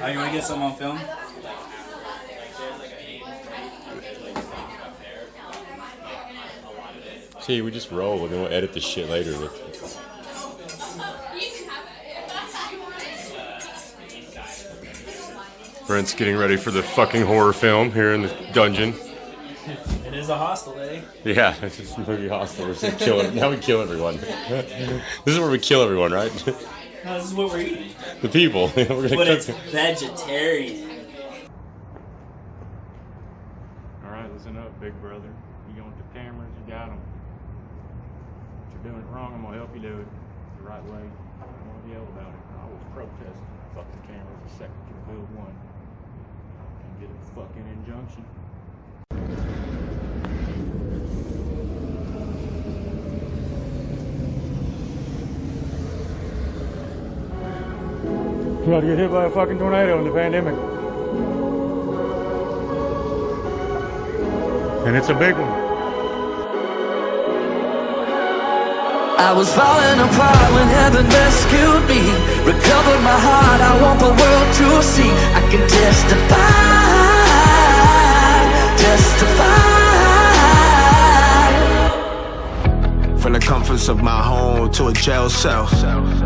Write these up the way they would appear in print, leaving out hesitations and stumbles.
Oh, you want to get some on film? See, we just roll and then we'll edit the shit later. Brent's getting ready for the fucking horror film here in the dungeon. It is a hostel, eh? Yeah, it's just movie hostel. We're just killing. Now we kill everyone. This is where we kill everyone, right? No, this is what we're eating. The people. We're gonna But cook it's vegetarian. All right, listen up, big brother. You want the cameras? You got them. If you're doing it wrong, I'm gonna help you do it the right way. I don't want to yell about it. I was protesting. Fucking cameras a second to build one and get a fucking injunction. You about to get hit by a fucking tornado in the pandemic. And it's a big one. I was falling apart when heaven rescued me. Recovered my heart, I want the world to see. I can testify. From the comforts of my home to a jail cell,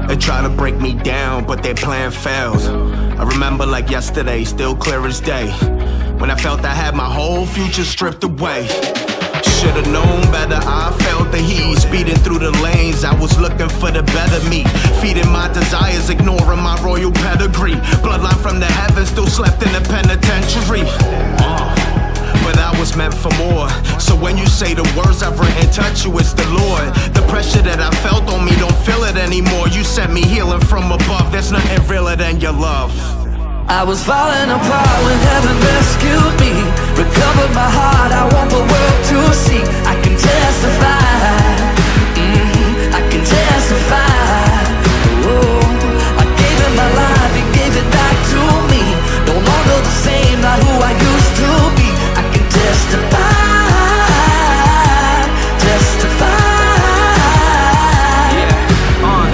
they try to break me down, but their plan fails. I remember like yesterday, still clear as day, when I felt I had my whole future stripped away. Should've known better, I felt the heat. Speeding through the lanes, I was looking for the better me. Feeding my desires, ignoring my royal pedigree. Bloodline from the heavens, still slept in the penitentiary. But I was meant for more. So when you say the words I've written touch you, it's the Lord. The pressure that I felt on me, don't feel it anymore. You sent me healing from above, there's nothing realer than your love. I was falling apart when heaven rescued me. Recovered my heart, I want the world to see. I can testify, I can testify. Oh, I gave him my life, he gave it back to me. No longer the same, not who I used to be. I can testify,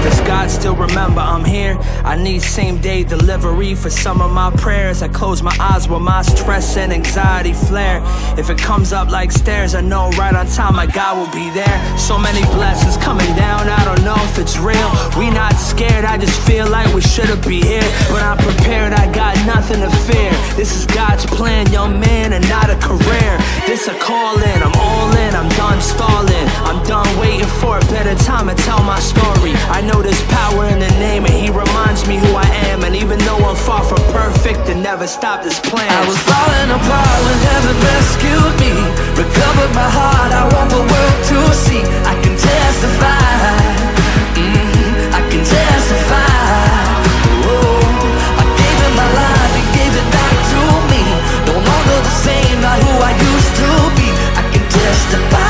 does God still remember I'm here? I need same day delivery for some of my prayers. I close my eyes while my stress and anxiety flare. If it comes up like stairs, I know right on time my God will be there. So many blessings coming down, I don't know if it's real. We not scared, I just feel like we should've be here. But I'm prepared, I got nothing to fear. This is God's plan, young man, and not a career. This a call-in, I'm all in, I'm done stalling. I'm done waiting for a better time to tell my story. I know there's power in the name, and he reminds me who I am. And even though I'm far from perfect, it never stopped his plan. I was falling apart when heaven rescued me. Recovered my heart, I want the world to see. I can testify, I can testify. Oh, I gave him my life, he gave it back to me. No longer the same, not who I used to be. I can testify.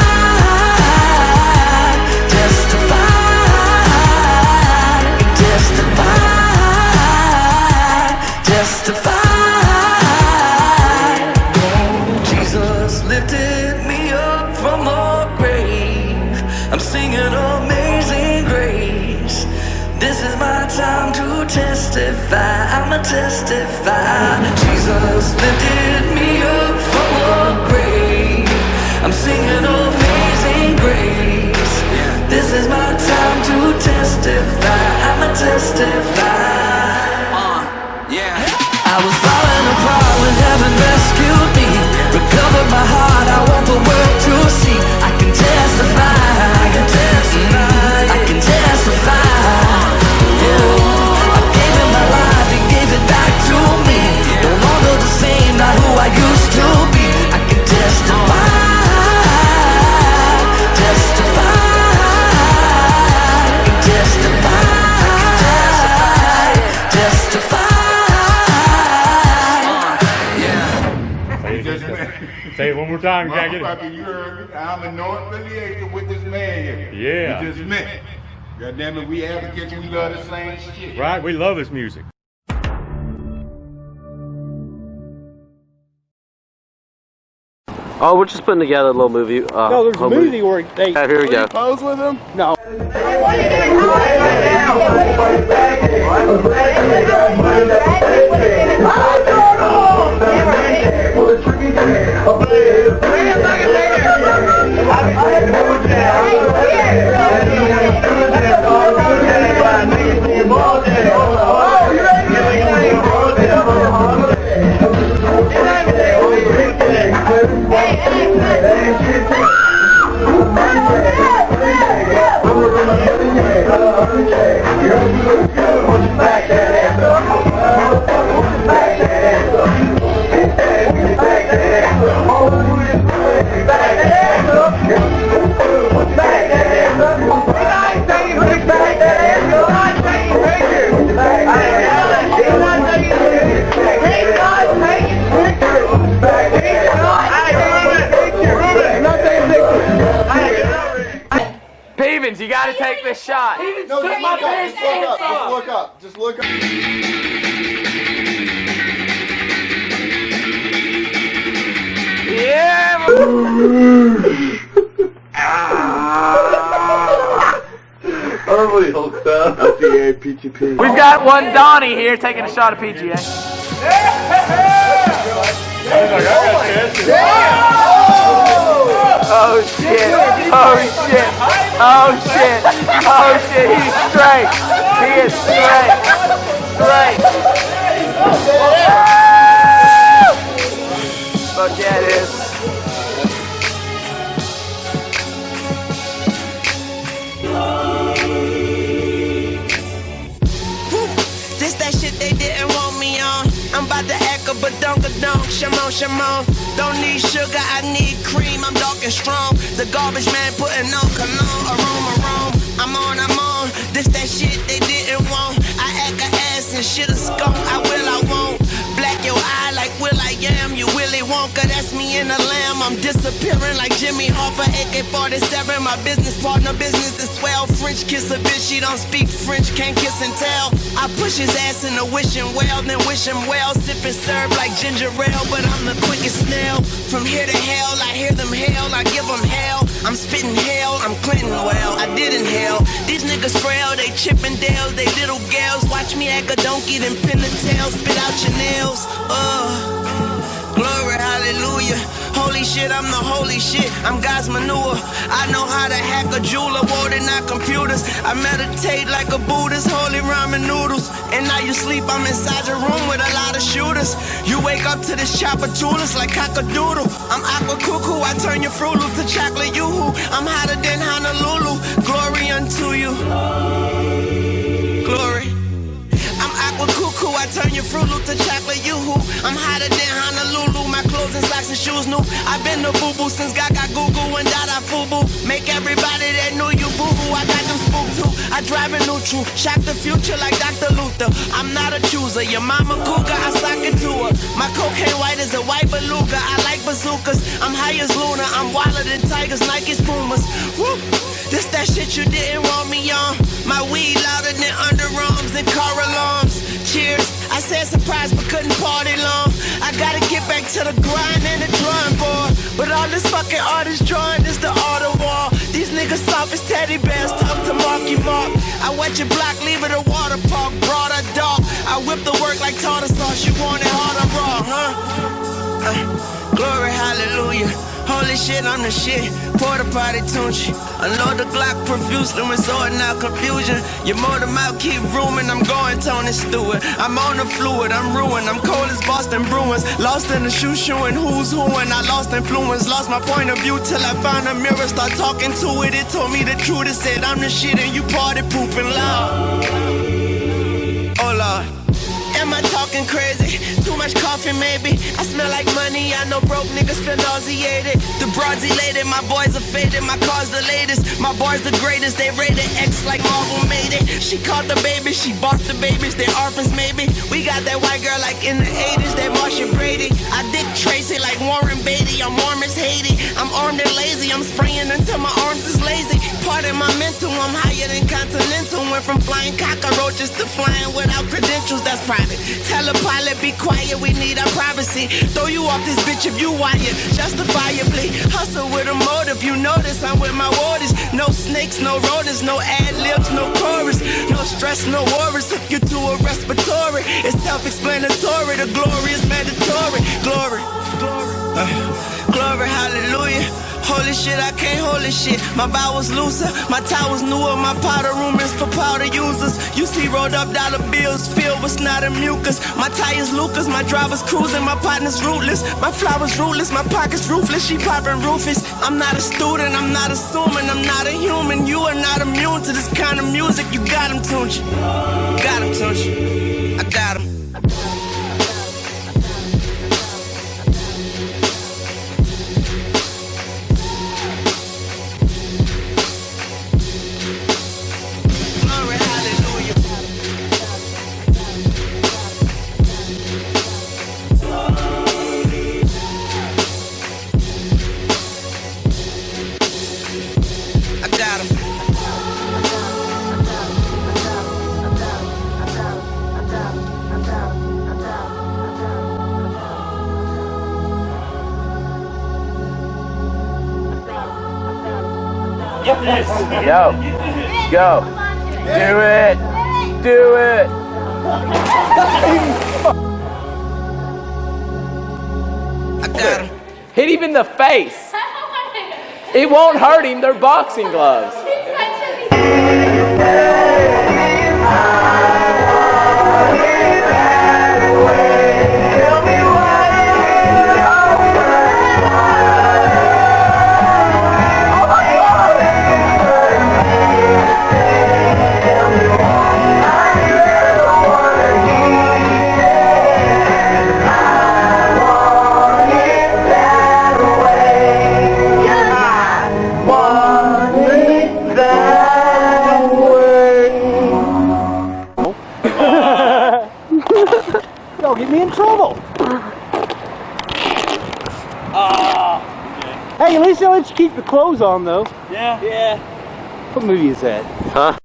Jesus lifted me up from a grave. I'm singing Amazing Grace. This is my time to testify. I'ma testify. Jesus lifted me up from a grave. I'm singing Amazing Grace. This is my time to testify. I'ma testify. I was falling apart when heaven rescued me. Recovered my heart, I want the world to see. I can testify, I can testify, I can testify. Oh, I gave him my life, he gave it back to me. No longer the same, not who I used to be. I can testify, testify, I can testify, testify. Say it one more time, you can't get it. You heard me. I'm in no affiliation with this man here. Yeah. We just met. God damn it, we advocates, we love the same shit. Right? We love his music. Oh, we're just putting together a little movie. No, there's a home movie where they. Here we go. Pose with him? No. Pevens, you gotta take this shot. No, just look up. Just look up. Yeah! Everybody hulked up. PGA, PGP. We've got one Donnie here taking a shot of PGA. Oh shit! Oh shit! Oh shit! Oh shit! He's straight! He is straight! Straight! Fuck yeah, it is. This that shit they didn't want me on. I'm about to act a badonka-donk, Shimon. Don't need sugar, I need cream, I'm dark and strong. The garbage man putting on cologne, aroma. I'm on. This that shit they didn't want. I act a ass and shit a skunk, I won't. Black your eye like Will I Am, you Willy Wonka, that's me in a lamb. I'm disappearing like Jimmy Hoffa, AK-47. My business partner, business is swell. French kiss a bitch, she don't speak French, can't kiss and tell. I push his ass in the wishing well, then wish him well. Sipping syrup like ginger ale, but I'm the quickest snail. From here to hell, I hear them hail, I give them hell. I'm spitting hell, I'm Clinton well, I did inhale. These niggas frail, they Chippendales, they little gals. Watch me act a donkey, then pin the tail, spit out your nails. Glory, hallelujah. Holy shit, I'm the holy shit. I'm God's manure. I know how to hack a jeweler, warding out computers. I meditate like a Buddhist, holy ramen noodles. And now you sleep, I'm inside your room with a lot of shooters. You wake up to this chopper toolers like cock-a-doodle. I'm aqua cuckoo, I turn your Fruit Loop to chocolate yoo-hoo. I'm hotter than Honolulu. Glory unto you. Glory. I'm aqua cuckoo, I turn your Fruit Loop to chocolate yoo-hoo. I'm hotter than Honolulu, my clothes and socks and shoes new. I've been the boo-boo since Gaga Goo-Goo and Dada Fubu. Make everybody that knew you boo-hoo, I got them spooked too. I drive a neutral, shock the future like Dr. Luther. I'm not a chooser, your mama cougar, I sock it to her. My cocaine white is a white beluga, I like bazookas. I'm high as Luna, I'm wilder than tigers, Nike's Pumas. Woo! This that shit you didn't want me on. My weed louder than underarms and car alarms. Cheers, I said surprise but couldn't party long. I gotta get back to the grind and the drawing board. But all this fucking artist drawing is the art of war. These niggas soft as teddy bears, talk to Marky Mark. I wet your block, leave it a water park, brought a dog. I whip the work like tartar sauce, you want it hard or raw, huh? Glory, hallelujah. Holy shit, I'm the shit. Porta potty Tunchi. Unload the Glock profusely when sorting out confusion. Your motor mouth keep rooming. I'm going Tony Stewart. I'm on the fluid, I'm ruined. I'm cold as Boston Bruins. Lost in the shoe-shoeing who's who, and I lost influence. Lost my point of view till I found a mirror. Start talking to it. It told me the truth. It said I'm the shit and you party pooping loud. Oh Lord. Am I talking crazy? Too much coffee maybe. I smell like money, I know broke niggas feel nauseated. The broads elated, my boys are faded, my car's the latest. My boys the greatest, they rated X like Marvel made it. She caught the baby, she bought the babies, they orphans maybe. We got that white girl like in the 80s, that Marsha Brady. I Dick Tracy like Warren Beatty, I'm warm as Haiti. I'm armed and lazy, I'm spraying until my arms is lazy. Pardon my mental, I'm higher than Continental. Went from flying cockroaches to flying without credentials, that's private. private. Tell a pilot, be quiet, we need our privacy. Throw you off this bitch if you wired, justifiably. Hustle with a motive, you notice I'm with my waters. No snakes, no rodents, no ad-libs, no chorus. No stress, no worries, took you to a respiratory. It's self-explanatory, the glory is mandatory. Glory, glory, hallelujah. Holy shit, I can't hold this shit. My vowels looser, my towers newer, my powder room is for powder users. You see rolled up dollar bills filled with snot and mucus. My tires Lucas, my driver's cruising, my partner's rootless. My flowers rootless, my pocket's roofless, she popping roofies. I'm not a student, I'm not assuming, I'm not a human. You are not immune to this kind of music. You got him, Tunchi. Got him, Tunchi. I got him. Yo, go. Do it. Do it. I got him. Hit him in the face. It won't hurt him. They're boxing gloves. Don't get me in trouble. Hey, at least I'll let you keep your clothes on, though. Yeah. Yeah. What movie is that? Huh?